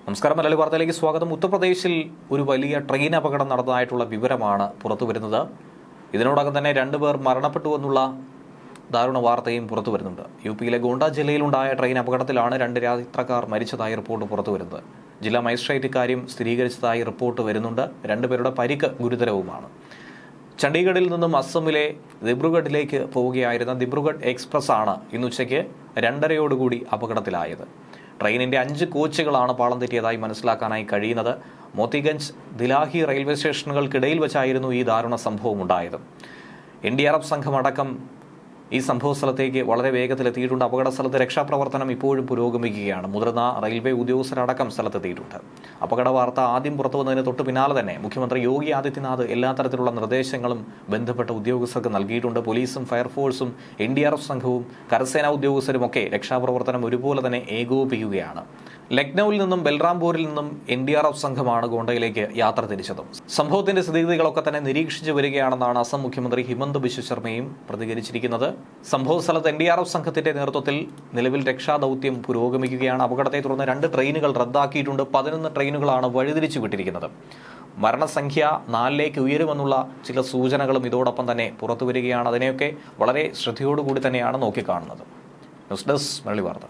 നമസ്കാരം. മലയാളി വാർത്തയിലേക്ക് സ്വാഗതം. ഉത്തർപ്രദേശിൽ ഒരു വലിയ ട്രെയിൻ അപകടം നടന്നതായിട്ടുള്ള വിവരമാണ് പുറത്തു വരുന്നത്. ഇതിനോടകം തന്നെ 2 പേർ മരണപ്പെട്ടുവെന്നുള്ള ദാരുണ വാർത്തയും പുറത്തു വരുന്നുണ്ട്. യുപിയിലെ ഗോണ്ട ജില്ലയിലുണ്ടായ ട്രെയിൻ അപകടത്തിലാണ് 2 യാത്രക്കാർ മരിച്ചതായി റിപ്പോർട്ട് പുറത്തു വരുന്നത്. ജില്ലാ മജിസ്ട്രേറ്റ് ഇക്കാര്യം സ്ഥിരീകരിച്ചതായി റിപ്പോർട്ട് വരുന്നുണ്ട്. 2 പേരുടെ പരിക്ക് ഗുരുതരവുമാണ്. ചണ്ഡീഗഡിൽ നിന്നും അസമിലെ ദിബ്രുഗഡിലേക്ക് പോവുകയായിരുന്ന ദിബ്രുഗഡ് എക്സ്പ്രസ് ആണ് ഇന്നുച്ചയ്ക്ക് 2:30 അപകടത്തിലായത്. ട്രെയിനിന്റെ 5 കോച്ചുകളാണ് പാളം തെറ്റിയതായി മനസ്സിലാക്കാനായി കഴിയുന്നത്. മോത്തിഗഞ്ച്, ദിലാഹി റെയിൽവേ സ്റ്റേഷനുകൾക്കിടയിൽ വെച്ചായിരുന്നു ഈ ദാരുണ സംഭവം ഉണ്ടായത്. NDRF സംഘം അടക്കം ഈ സംഭവ സ്ഥലത്തേക്ക് വളരെ വേഗത്തിലെത്തിയിട്ടുണ്ട്. അപകട സ്ഥലത്ത് രക്ഷാപ്രവർത്തനം ഇപ്പോഴും പുരോഗമിക്കുകയാണ്. മുതിർന്ന റെയിൽവേ ഉദ്യോഗസ്ഥരടക്കം സ്ഥലത്തെത്തിയിട്ടുണ്ട്. അപകട വാർത്ത ആദ്യം പുറത്തു വന്നതിന് തൊട്ട് പിന്നാലെ തന്നെ മുഖ്യമന്ത്രി യോഗി ആദിത്യനാഥ് എല്ലാ തരത്തിലുള്ള നിർദ്ദേശങ്ങളും ബന്ധപ്പെട്ട ഉദ്യോഗസ്ഥർക്ക് നൽകിയിട്ടുണ്ട്. പോലീസും ഫയർഫോഴ്സും NDRF സംഘവും കരസേനാ ഉദ്യോഗസ്ഥരുമൊക്കെ രക്ഷാപ്രവർത്തനം ഒരുപോലെ തന്നെ ഏകോപിപ്പിക്കുകയാണ്. ലക്നൌവിൽ നിന്നും ബൽറാംപൂരിൽ നിന്നും NDRF സംഘമാണ് ഗോണ്ടയിലേക്ക് യാത്ര തിരിച്ചത്. സംഭവത്തിന്റെ സ്ഥിതിഗതികളൊക്കെ തന്നെ നിരീക്ഷിച്ചു വരികയാണെന്നാണ് അസം മുഖ്യമന്ത്രി ഹിമന്ത ബിശ്വ ശർമ്മയും പ്രതികരിച്ചിരിക്കുന്നത്. സംഭവ സ്ഥലത്ത് NDRF സംഘത്തിന്റെ നേതൃത്വത്തിൽ നിലവിൽ രക്ഷാദൌത്യം പുരോഗമിക്കുകയാണ്. അപകടത്തെ തുടർന്ന് 2 ട്രെയിനുകൾ റദ്ദാക്കിയിട്ടുണ്ട്. 11 ട്രെയിനുകളാണ് വഴിതിരിച്ചു വിട്ടിരിക്കുന്നത്. മരണസംഖ്യ 4ലേക്ക് ഉയരുമെന്നുള്ള ചില സൂചനകളും ഇതോടൊപ്പം തന്നെ പുറത്തുവരികയാണ്. അതിനെയൊക്കെ വളരെ ശ്രദ്ധയോടുകൂടി തന്നെയാണ് നോക്കിക്കാണുന്നത്. ന്യൂസ് ഡെസ്ക് മലയാളി വാർത്ത.